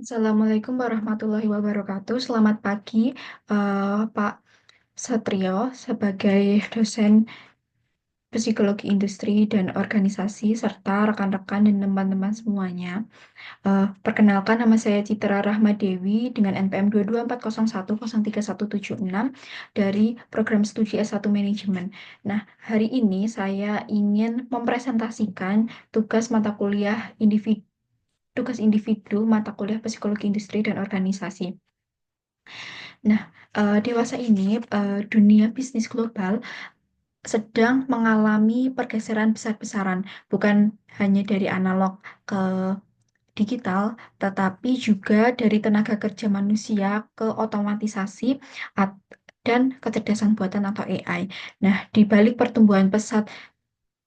Assalamualaikum warahmatullahi wabarakatuh. Selamat pagi, Pak Satrio, sebagai dosen Psikologi Industri dan Organisasi, serta rekan-rekan dan teman-teman semuanya. Perkenalkan, nama saya Citra Rahmadewi dengan NPM 22401037176 dari Program Studi S1 Manajemen. Nah, hari ini saya ingin mempresentasikan tugas individu mata kuliah Psikologi Industri dan Organisasi. Nah, dewasa ini dunia bisnis global sedang mengalami pergeseran besar-besaran, bukan hanya dari analog ke digital, tetapi juga dari tenaga kerja manusia ke otomatisasi at- dan kecerdasan buatan atau AI. Nah, di balik pertumbuhan pesat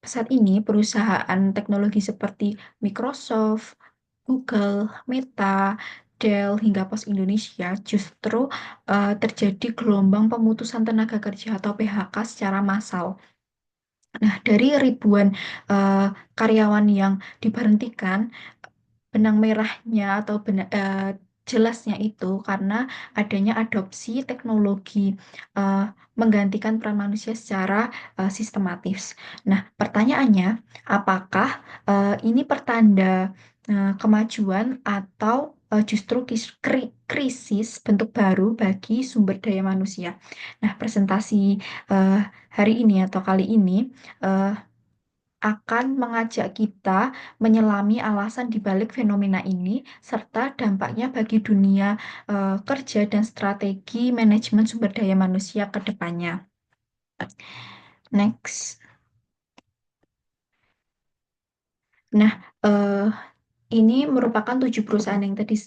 pesat ini, perusahaan teknologi seperti Microsoft, Google, Meta, Dell, hingga Pos Indonesia justru terjadi gelombang pemutusan tenaga kerja atau PHK secara massal. Nah, dari ribuan eh, karyawan yang diberhentikan, benang merahnya atau jelasnya itu karena adanya adopsi teknologi eh, menggantikan peran manusia secara sistematis. Nah, pertanyaannya, apakah ini pertanda kemajuan atau justru krisis bentuk baru bagi sumber daya manusia? Nah, presentasi eh, hari ini atau kali ini eh, akan mengajak kita menyelami alasan di balik fenomena ini serta dampaknya bagi dunia kerja dan strategi manajemen sumber daya manusia ke depannya. Next. Nah, eh, ini merupakan 7 perusahaan yang tadi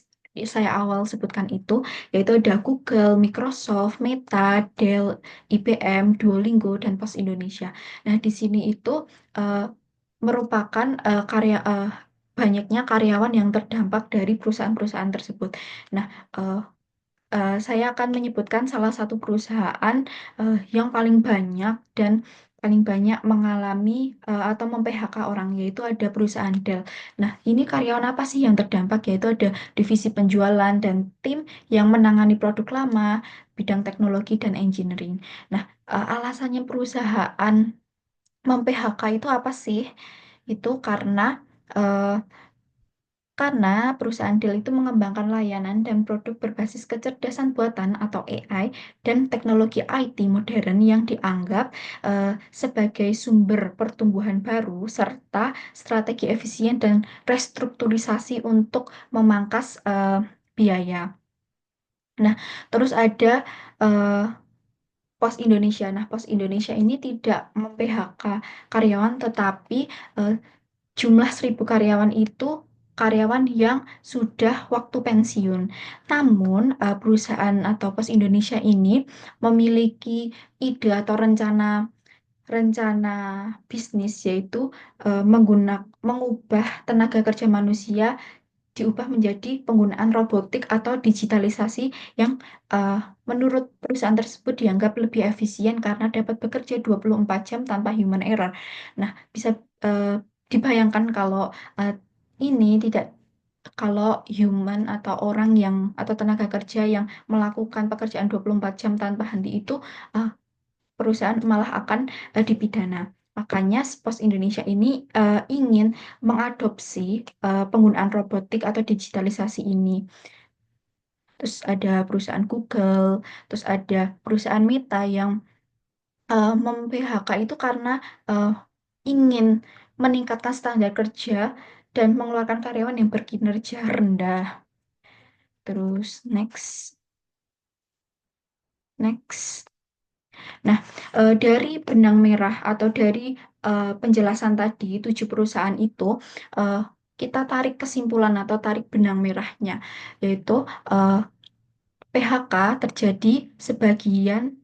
saya awal sebutkan itu, yaitu ada Google, Microsoft, Meta, Dell, IBM, Duolingo, dan Pos Indonesia. Nah, di sini itu eh, merupakan banyaknya karyawan yang terdampak dari perusahaan-perusahaan tersebut. Nah, eh, saya akan menyebutkan salah satu perusahaan yang paling banyak mengalami atau mem-PHK orang, yaitu ada perusahaan Dell. Nah, ini karyawan apa sih yang terdampak? Yaitu ada divisi penjualan dan tim yang menangani produk lama, bidang teknologi dan engineering. Nah, alasannya perusahaan mem-PHK itu apa sih? Itu eh, karena perusahaan Dell itu mengembangkan layanan dan produk berbasis kecerdasan buatan atau AI dan teknologi IT modern yang dianggap sebagai sumber pertumbuhan baru serta strategi efisien dan restrukturisasi untuk memangkas biaya. Nah, terus ada eh, Pos Indonesia. Nah, Pos Indonesia ini tidak mem-PHK karyawan, tetapi eh, jumlah 1.000 karyawan itu karyawan yang sudah waktu pensiun. Namun, perusahaan atau Pos Indonesia ini memiliki ide atau rencana bisnis, yaitu mengubah tenaga kerja manusia diubah menjadi penggunaan robotik atau digitalisasi yang eh, menurut perusahaan tersebut dianggap lebih efisien karena dapat bekerja 24 jam tanpa human error. Nah, bisa eh, dibayangkan kalau eh, ini tidak kalau human atau orang yang atau tenaga kerja yang melakukan pekerjaan 24 jam tanpa henti itu eh, perusahaan malah akan dipidana. Makanya Pos Indonesia ini ingin mengadopsi penggunaan robotik atau digitalisasi ini. Terus ada perusahaan Google, terus ada perusahaan Meta yang mem-PHK itu karena eh, ingin meningkatkan standar kerja dan mengeluarkan karyawan yang berkinerja rendah. Terus next. Nah, dari benang merah atau dari penjelasan tadi, 7 perusahaan itu, eh, kita tarik kesimpulan atau tarik benang merahnya, yaitu eh, PHK terjadi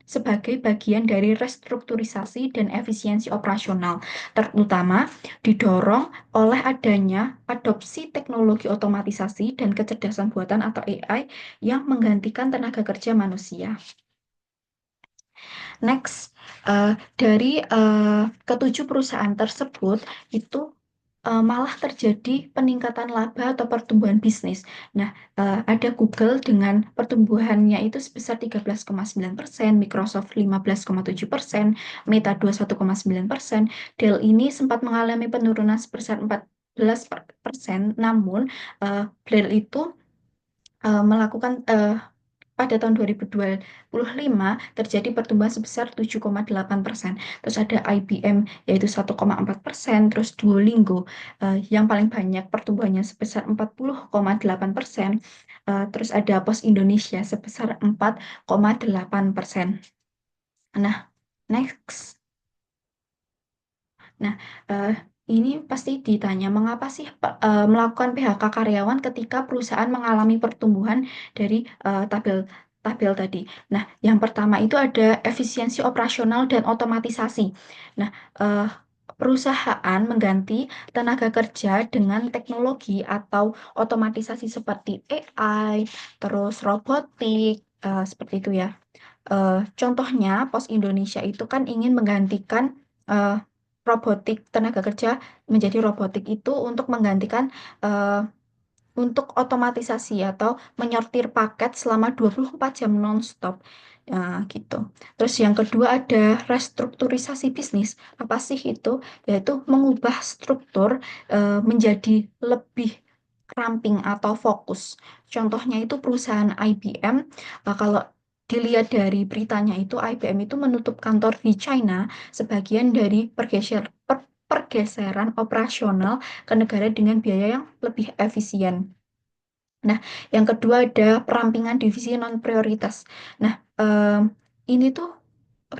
sebagai bagian dari restrukturisasi dan efisiensi operasional, terutama didorong oleh adanya adopsi teknologi otomatisasi dan kecerdasan buatan atau AI yang menggantikan tenaga kerja manusia. Next, dari ketujuh perusahaan tersebut itu malah terjadi peningkatan laba atau pertumbuhan bisnis. Nah, ada Google dengan pertumbuhannya itu sebesar 13,9%, Microsoft 15,7%, Meta 21,9%. Dell ini sempat mengalami penurunan sebesar 14%, namun Dell itu melakukan pada tahun 2025 terjadi pertumbuhan sebesar 7,8%. Terus ada IBM yaitu 1,4%, terus Duolingo yang paling banyak pertumbuhannya sebesar 40,8%. Terus ada Pos Indonesia sebesar 4,8%. Nah, next. Nah, eh, ini pasti ditanya, mengapa sih melakukan PHK karyawan ketika perusahaan mengalami pertumbuhan dari tabel tabel tadi. Nah, yang pertama itu ada efisiensi operasional dan otomatisasi. Nah, eh, perusahaan mengganti tenaga kerja dengan teknologi atau otomatisasi seperti AI, terus robotik, seperti itu ya. Contohnya, Pos Indonesia itu kan ingin menggantikan eh, robotik tenaga kerja menjadi robotik itu untuk menggantikan eh, untuk otomatisasi atau menyortir paket selama 24 jam nonstop. Gitu. Terus yang kedua ada restrukturisasi bisnis. Apa sih itu? Yaitu mengubah struktur menjadi lebih ramping atau fokus. Contohnya itu perusahaan IBM. Kalau dilihat dari beritanya itu, IBM itu menutup kantor di China sebagian dari pergeseran operasional ke negara dengan biaya yang lebih efisien. Nah, yang kedua ada perampingan divisi non prioritas. Nah, ini tuh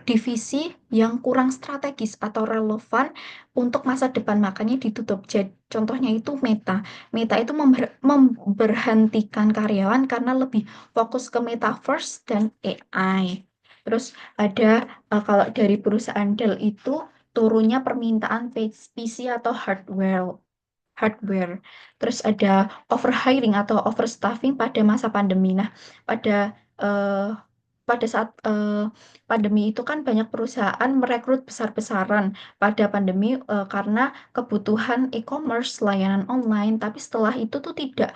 divisi yang kurang strategis atau relevan untuk masa depan, makanya ditutup. Jadi, contohnya itu Meta. Meta itu memberhentikan karyawan karena lebih fokus ke metaverse dan AI. Terus ada kalau dari perusahaan Dell itu turunnya permintaan PC atau hardware. Terus ada overhiring atau overstaffing pada masa pandemi. Nah, pada eh, pada saat pandemi itu kan banyak perusahaan merekrut besar-besaran pada pandemi karena kebutuhan e-commerce, layanan online. Tapi setelah itu tuh tidak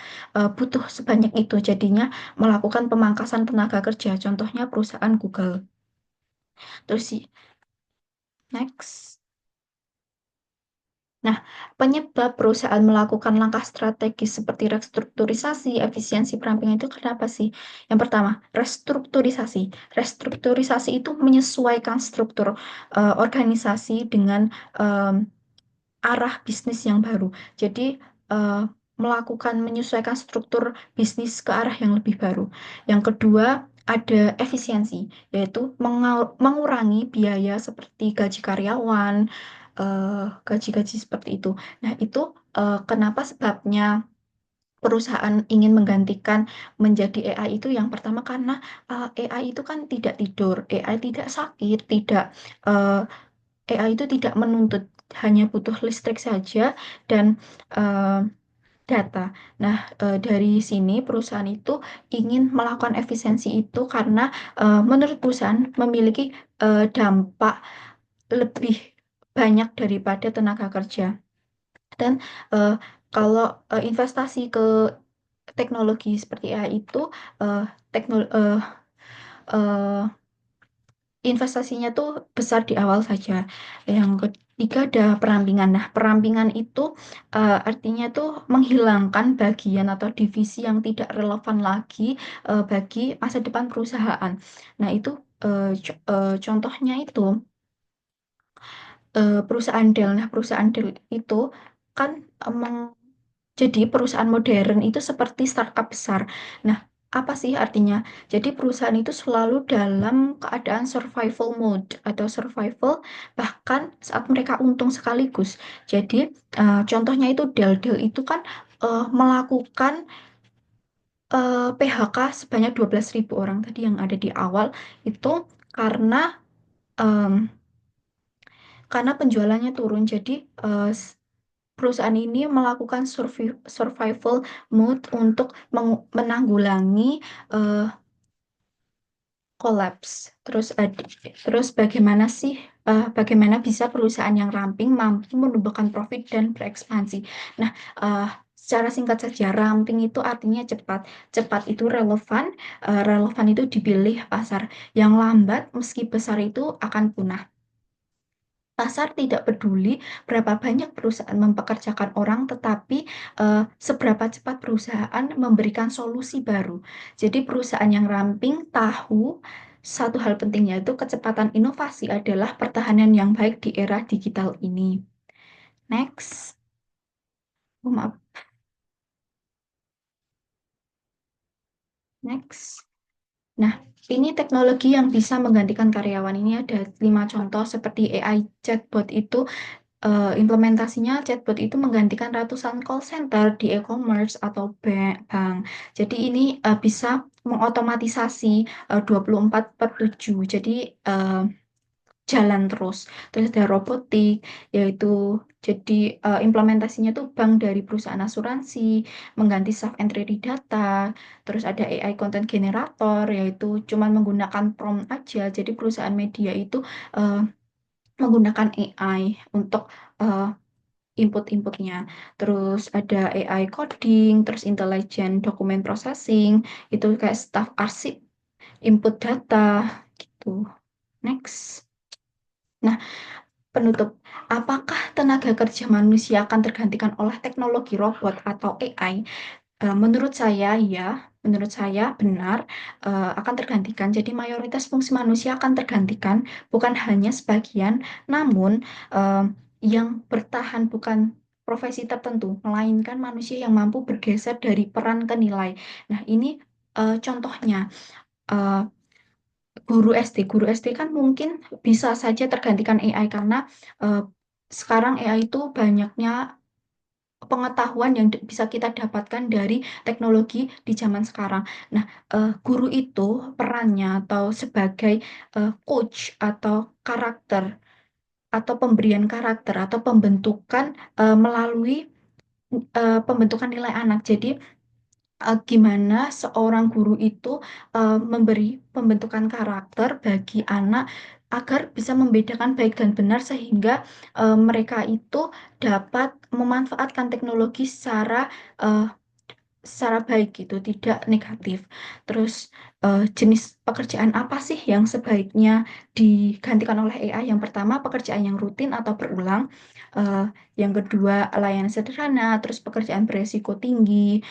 butuh sebanyak itu, jadinya melakukan pemangkasan tenaga kerja. Contohnya perusahaan Google. Terus sih, next. Nah, penyebab perusahaan melakukan langkah strategis seperti restrukturisasi, efisiensi perampingan itu kenapa sih? Yang pertama, restrukturisasi. Restrukturisasi itu menyesuaikan struktur organisasi dengan em, arah bisnis yang baru. Jadi, eh, melakukan menyesuaikan struktur bisnis ke arah yang lebih baru. Yang kedua, ada efisiensi, yaitu mengurangi biaya seperti gaji karyawan, gaji-gaji seperti itu. Nah, itu kenapa sebabnya perusahaan ingin menggantikan menjadi AI itu yang pertama karena AI itu kan tidak tidur, AI tidak sakit, tidak eh, AI itu tidak menuntut, hanya butuh listrik saja dan eh, data. Nah, dari sini perusahaan itu ingin melakukan efisiensi itu karena menurut perusahaan memiliki dampak lebih banyak daripada tenaga kerja. Dan eh, kalau investasi ke teknologi seperti AI itu eh, teknol eh, eh, investasinya tuh besar di awal saja. Yang ketiga ada perampingan. Nah, perampingan itu artinya tuh menghilangkan bagian atau divisi yang tidak relevan lagi bagi masa depan perusahaan. Nah, itu contohnya itu perusahaan Dell. Nah, perusahaan Dell itu kan jadi perusahaan modern itu seperti startup besar. Nah, apa sih artinya? Jadi perusahaan itu selalu dalam keadaan survival mode atau survival bahkan saat mereka untung sekaligus. Jadi contohnya itu Dell. Dell itu kan melakukan PHK sebanyak 12.000 orang tadi yang ada di awal itu karena em, karena penjualannya turun. Jadi eh, perusahaan ini melakukan survival mode untuk menanggulangi eh, collapse. Terus bagaimana bisa perusahaan yang ramping mampu menumbuhkan profit dan berekspansi. Nah, secara singkat saja, ramping itu artinya cepat. Cepat itu relevan, relevan itu dipilih pasar. Yang lambat meski besar itu akan punah. Pasar tidak peduli berapa banyak perusahaan mempekerjakan orang, tetapi seberapa cepat perusahaan memberikan solusi baru. Jadi perusahaan yang ramping tahu satu hal pentingnya itu kecepatan inovasi adalah pertahanan yang baik di era digital ini. Next. Oh, maaf. Next. Nah, ini teknologi yang bisa menggantikan karyawan. Ini ada 5 contoh seperti AI chatbot itu. Implementasinya chatbot itu menggantikan ratusan call center di e-commerce atau bank. Jadi ini bisa mengotomatisasi 24/7. Jadi eh, jalan terus. Terus ada robotik, yaitu jadi implementasinya tuh bank dari perusahaan asuransi, mengganti staff entry di data. Terus ada AI content generator, yaitu cuman menggunakan prompt aja. Jadi perusahaan media itu eh, menggunakan AI untuk eh, input-inputnya. Terus ada AI coding, terus intelligent document processing, itu kayak staff arsip, input data, gitu. Next. Nah, penutup. Apakah tenaga kerja manusia akan tergantikan oleh teknologi robot atau AI? Menurut saya, ya. Menurut saya benar akan tergantikan. Jadi mayoritas fungsi manusia akan tergantikan, bukan hanya sebagian, namun eh, yang bertahan bukan profesi tertentu, melainkan manusia yang mampu bergeser dari peran ke nilai. Nah, ini contohnya. eh, Guru SD. Guru SD kan mungkin bisa saja tergantikan AI karena eh, sekarang AI itu banyaknya pengetahuan yang bisa kita dapatkan dari teknologi di zaman sekarang. Nah, guru itu perannya atau sebagai coach atau karakter atau pemberian karakter atau pembentukan melalui pembentukan nilai anak. Jadi gimana seorang guru itu memberi pembentukan karakter bagi anak agar bisa membedakan baik dan benar sehingga mereka itu dapat memanfaatkan teknologi eh, secara baik gitu, tidak negatif. Terus jenis pekerjaan apa sih yang sebaiknya digantikan oleh AI? Yang pertama, pekerjaan yang rutin atau berulang. Eh, yang kedua, layanan sederhana, terus pekerjaan beresiko tinggi.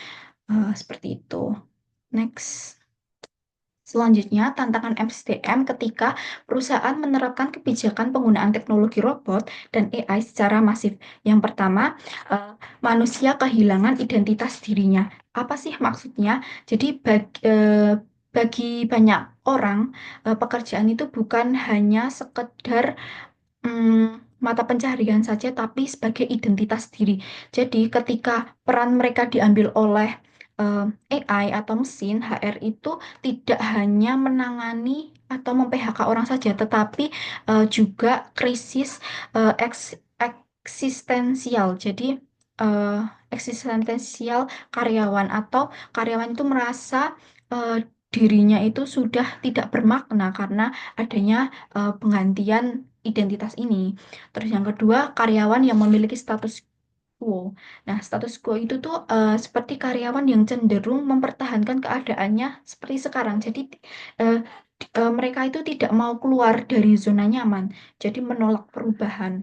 Seperti itu. Next. Selanjutnya, tantangan SDM ketika perusahaan menerapkan kebijakan penggunaan teknologi robot dan AI secara masif. Yang pertama, eh, manusia kehilangan identitas dirinya. Apa sih maksudnya? Jadi bagi banyak orang, pekerjaan itu bukan hanya sekedar mata pencaharian saja, tapi sebagai identitas diri. Jadi, ketika peran mereka diambil oleh AI atau mesin, HR itu tidak hanya menangani atau mem-PHK orang saja, tetapi juga krisis eksistensial. Jadi, eh, eksistensial karyawan atau karyawan itu merasa eh, dirinya itu sudah tidak bermakna karena adanya penggantian identitas ini. Terus yang kedua, karyawan yang memiliki status quo. Nah, status quo itu tuh seperti karyawan yang cenderung mempertahankan keadaannya seperti sekarang. Jadi eh, mereka itu tidak mau keluar dari zona nyaman, jadi menolak perubahan.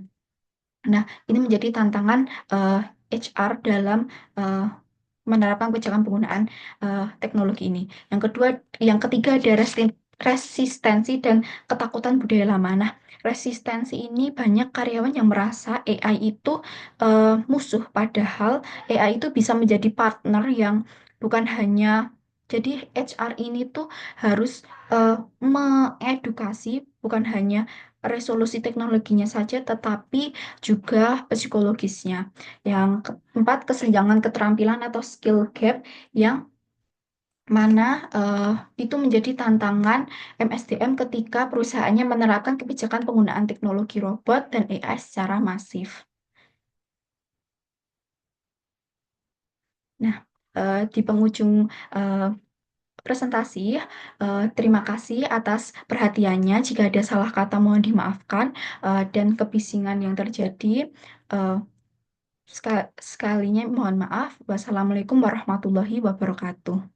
Nah, ini menjadi tantangan eh, HR dalam eh, menerapkan kebijakan penggunaan teknologi ini. Yang ketiga ada resistensi dan ketakutan budaya lama. Nah, resistensi ini banyak karyawan yang merasa AI itu musuh, padahal AI itu bisa menjadi partner yang bukan hanya jadi HR ini tuh harus mengedukasi bukan hanya resolusi teknologinya saja, tetapi juga psikologisnya. Yang keempat, kesenjangan keterampilan atau skill gap yang mana itu menjadi tantangan MSDM ketika perusahaannya menerapkan kebijakan penggunaan teknologi robot dan AI secara masif. Nah, di penghujung eh, presentasi. Terima kasih atas perhatiannya. Jika ada salah kata mohon dimaafkan, dan kebisingan yang terjadi. eh, Sekalinya mohon maaf. Wassalamualaikum warahmatullahi wabarakatuh.